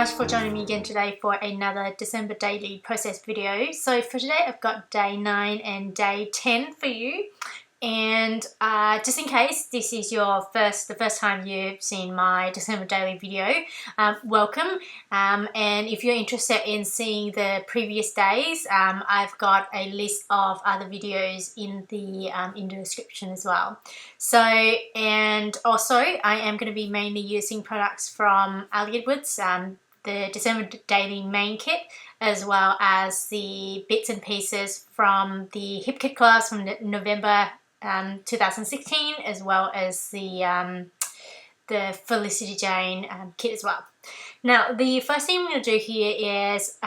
much for joining me again today for another December daily process video. So for today I've got day 9 and day 10 for you. And just in case this is the first time you've seen my December daily video, welcome. And if you're interested in seeing the previous days, I've got a list of other videos in the description as well. So, and also I am going to be mainly using products from Elliott Woods, the December daily main kit, as well as the bits and pieces from the Hip Kit class from November 2016, as well as the Felicity Jane kit as well. Now, the first thing I'm going to do here is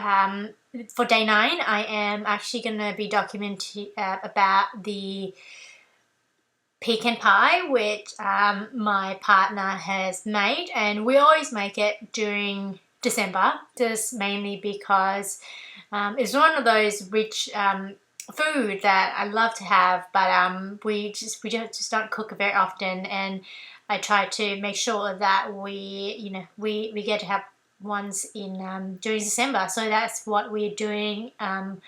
for day 9, I am actually going to be documenting about the pecan pie, which my partner has made, and we always make it during December, just mainly because it's one of those rich food that I love to have, but we just don't cook it very often, and I try to make sure that we get to have ones in during December. So that's what we're doing on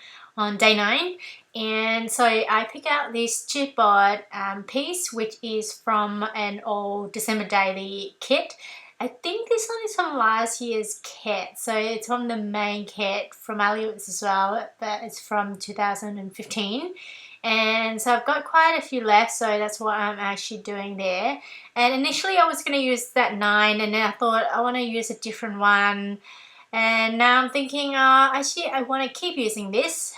day 9. And so I pick out this chipboard piece, which is from an old December daily kit. I think this one is from last year's kit, so it's from the main kit from Elliott's as well, but it's from 2015. And so I've got quite a few left, so that's what I'm actually doing there. And initially I was going to use that 9, and then I thought I want to use a different one. And now I'm thinking, actually I want to keep using this.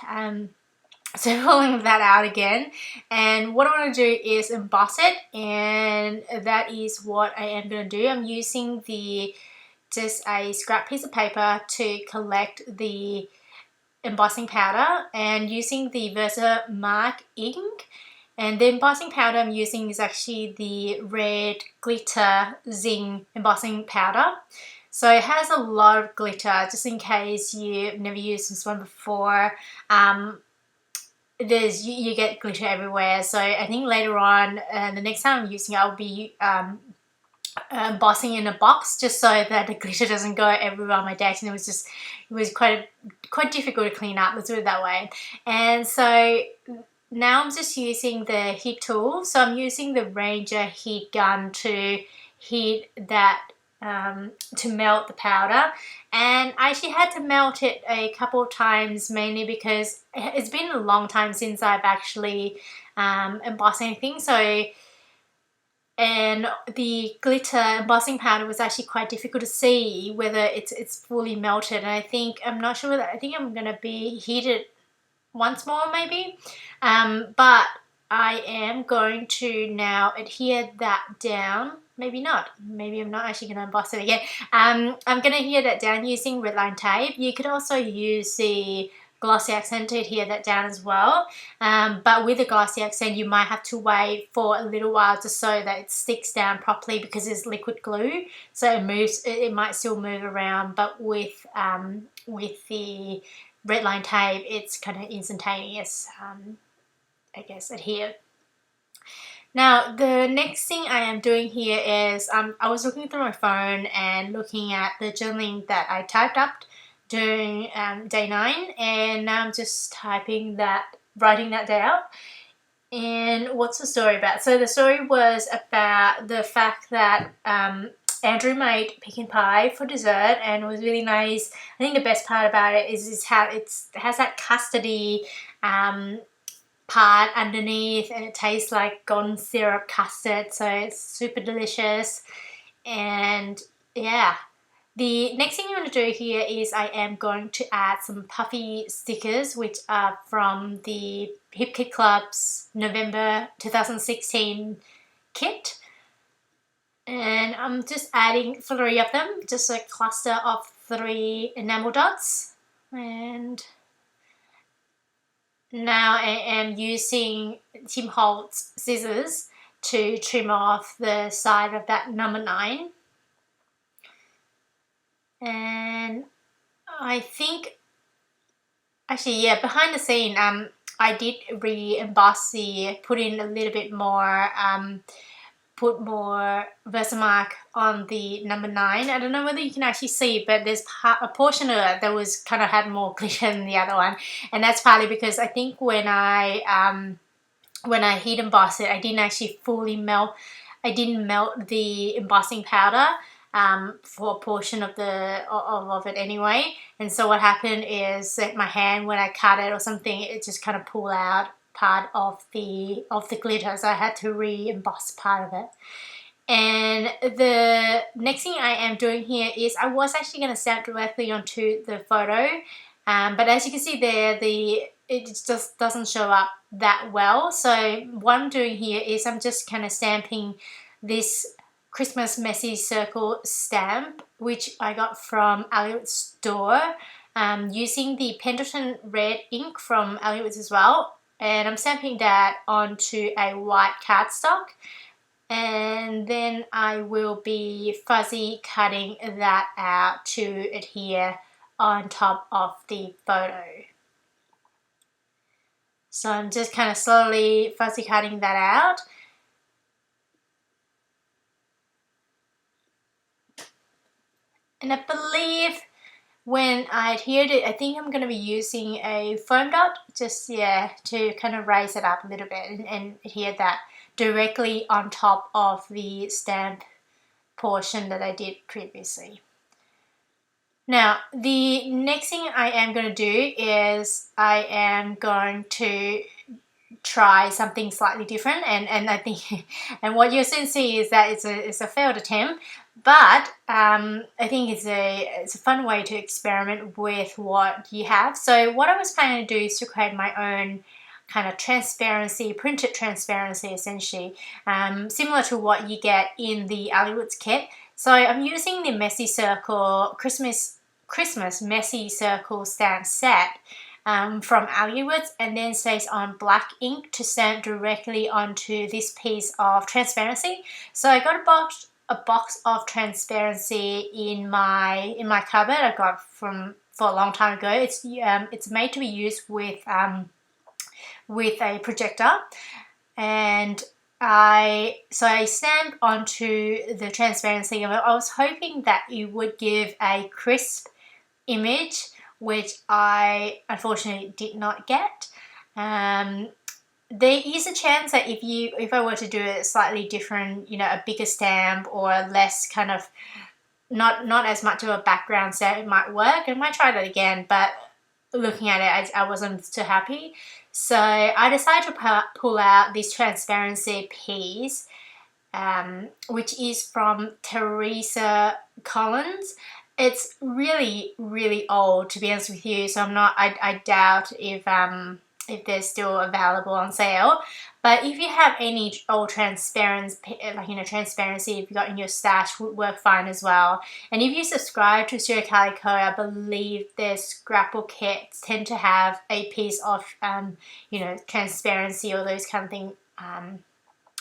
So pulling that out again, and what I want to do is emboss it, and that is what I am going to do. I'm using just a scrap piece of paper to collect the embossing powder, and using the Versamark ink. And the embossing powder I'm using is actually the red glitter zing embossing powder. So it has a lot of glitter, just in case you've never used this one before. You get glitter everywhere, so I think later on, the next time I'm using it, I'll be embossing in a box, just so that the glitter doesn't go everywhere on my desk, and it was quite difficult to clean up, let's do it that way. And so now I'm just using the heat tool, so I'm using the Ranger heat gun to heat that to melt the powder. And I actually had to melt it a couple of times, mainly because it's been a long time since I've actually embossed anything. So, and the glitter embossing powder was actually quite difficult to see whether it's fully melted. And I'm not sure whether, I think I'm going to be heated once more maybe. But I am going to now adhere that down. Maybe not. Maybe I'm not actually going to emboss it again. I'm going to adhere that down using red line tape. You could also use the glossy accent to adhere that down as well. But with the glossy accent, you might have to wait for a little while just so that it sticks down properly, because it's liquid glue. So it moves. It might still move around, but with the red line tape, it's kind of instantaneous. I guess adhere. Now, the next thing I am doing here is I was looking through my phone and looking at the journaling that I typed up during day 9, and now I'm just writing that down. And what's the story about? So the story was about the fact that Andrew made pecan pie for dessert, and it was really nice. I think the best part about it is how it has that custardy part underneath, and it tastes like golden syrup custard, so it's super delicious. And yeah, the next thing I'm going to do here is I am going to add some puffy stickers, which are from the Hip Kit Club's November 2016 kit. And I'm just adding 3 of them, just a cluster of 3 enamel dots. And now I am using Tim Holtz scissors to trim off the side of that number 9. And I think, actually, yeah, behind the scene, I did re-emboss put in a little bit more put more Versamark on the number 9. I don't know whether you can actually see, but there's a portion of it that was kind of had more glitter than the other one, and that's partly because I think when I heat emboss it, I didn't actually fully melt. I didn't melt the embossing powder for a portion of it anyway, and so what happened is that my hand, when I cut it or something, it just kind of pulled out part of the glitter, so I had to re-emboss part of it. And the next thing I am doing here is I was actually going to stamp directly onto the photo, but as you can see there, it just doesn't show up that well. So what I'm doing here is I'm just kind of stamping this Christmas Messy Circle stamp, which I got from Elliot's store, using the Pendleton Red ink from Elliot's as well. And I'm stamping that onto a white cardstock, and then I will be fuzzy cutting that out to adhere on top of the photo. So I'm just kind of slowly fuzzy cutting that out. And I believe when I adhered it, I think I'm going to be using a foam dot, just, yeah, to kind of raise it up a little bit and adhere that directly on top of the stamp portion that I did previously. Now, the next thing I am going to do is I am going to try something slightly different, and I think, and what you'll soon see is that it's a failed attempt, but I think it's a fun way to experiment with what you have. So what I was planning to do is to create my own kind of transparency, printed transparency essentially, similar to what you get in the Allywood's kit. So I'm using the Messy Circle Christmas Messy Circle stamp set from Allywood's, and then stays on black ink to stamp directly onto this piece of transparency. So I got a box of transparency in my cupboard. I got for a long time ago. It's made to be used with a projector, and I stamped onto the transparency. I was hoping that it would give a crisp image, which I unfortunately did not get. There is a chance that if I were to do a slightly different, a bigger stamp or less kind of not as much of a background stamp, it might work. I might try that again, but looking at it, I wasn't too happy. So I decided to pull out this transparency piece, which is from Teresa Collins. It's really, really old, to be honest with you, so I doubt if they're still available on sale. But if you have any old transparency, transparency if you got in your stash, would work fine as well. And if you subscribe to Studio Calico, I believe their scrapbook kits tend to have a piece of transparency or those kind of thing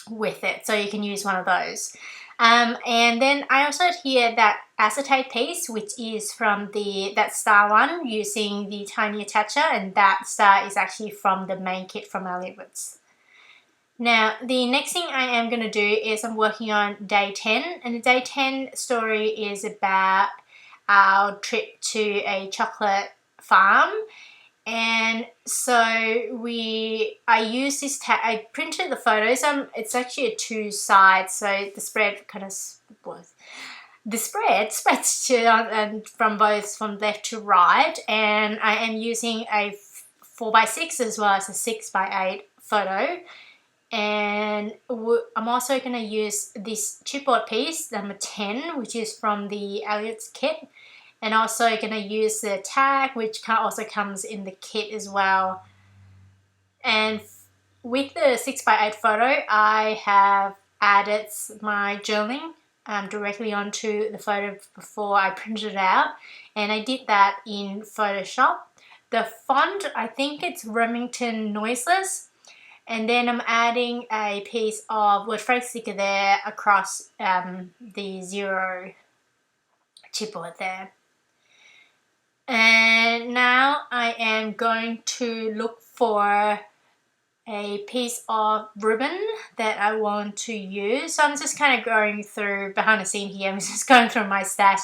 with it, so you can use one of those. And then I also adhered that acetate piece, which is from that star one, using the tiny attacher, and that star is actually from the main kit from Allywood's. Now, the next thing I am going to do is I'm working on day 10, and the day 10 story is about our trip to a chocolate farm. And so I used this I printed the photos. It's actually a 2 sides, so the spread kind of was. The spread spreads from left to right, and I am using a 4x6 as well as a 6x8 photo. And I'm also going to use this chipboard piece, number 10, which is from the Elliot's kit. And also going to use the tag, which also comes in the kit as well. And with the 6x8 photo, I have added my journaling directly onto the photo before I printed it out. And I did that in Photoshop. The font, I think it's Remington Noiseless. And then I'm adding a piece of word phrase sticker there across the 0 chipboard there. And now I am going to look for a piece of ribbon that I want to use. So I'm just kind of going through behind the scene here. I'm just going through my stash,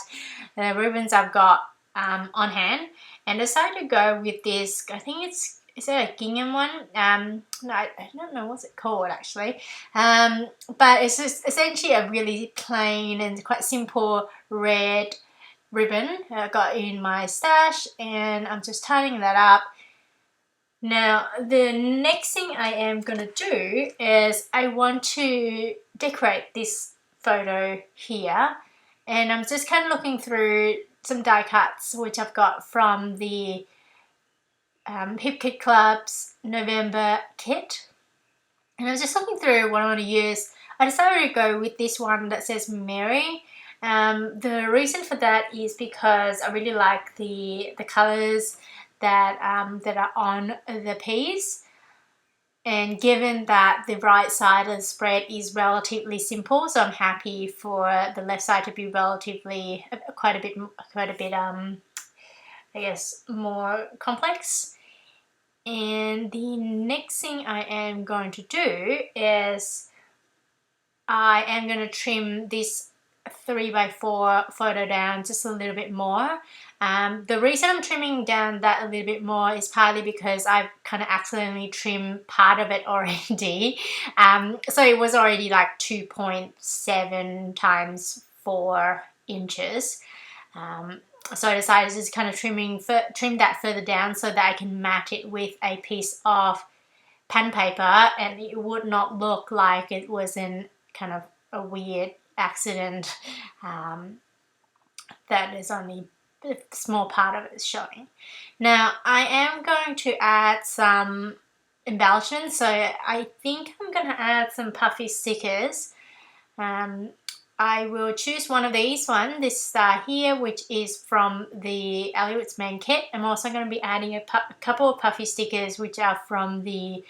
the ribbons I've got on hand, and decided to go with this. I think is it a gingham one? No, I don't know what's it called actually. But it's just essentially a really plain and quite simple red ribbon I got in my stash, and I'm just tying that up. Now, the next thing I am going to do is I want to decorate this photo here, and I'm just kind of looking through some die cuts which I've got from the Hip Kit Club's November kit, and I was just looking through what I want to use. I decided to go with this one that says Mary. The reason for that is because I really like the colours that are on the piece, and given that the right side of the spread is relatively simple, so I'm happy for the left side to be relatively quite a bit I guess more complex. And the next thing I am going to do is I am going to trim this 3x4 photo down just a little bit more. The reason I'm trimming down that a little bit more is partly because I've kind of accidentally trimmed part of it already. So it was already like 2.7 times 4 inches. So I decided to just kind of trim that further down so that I can mat it with a piece of pen paper, and it would not look like it was in kind of a weird accident that is only a small part of it is showing. Now I am going to add some embellishments, so I think I'm going to add some puffy stickers. I will choose one of these this star here, which is from the Elliott's main kit. I'm also going to be adding a couple of puffy stickers which are from the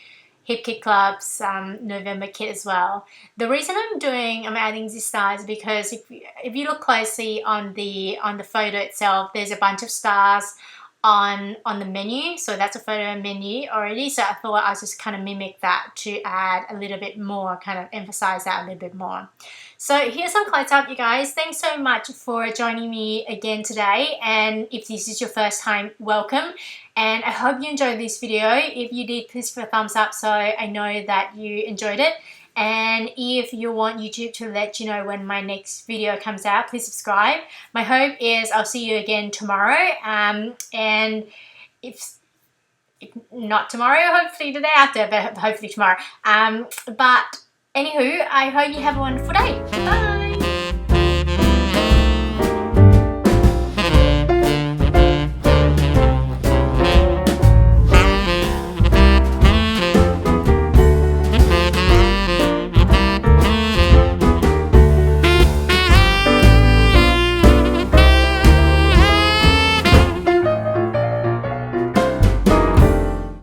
Hip Kit Club's November kit as well. The reason I'm adding these stars is because if you look closely on the photo itself, there's a bunch of stars on the menu, so that's a photo menu already, so I thought I'll just kind of mimic that to add a little bit more, kind of emphasize that a little bit more. So here's some close up, you guys. Thanks so much for joining me again today, and if this is your first time, welcome, and I hope you enjoyed this video. If you did, please give a thumbs up so I know that you enjoyed it. And if you want YouTube to let you know when my next video comes out, please subscribe. My hope is I'll see you again tomorrow. And if not tomorrow, hopefully the day after, but hopefully tomorrow. But anywho, I hope you have a wonderful day. Bye!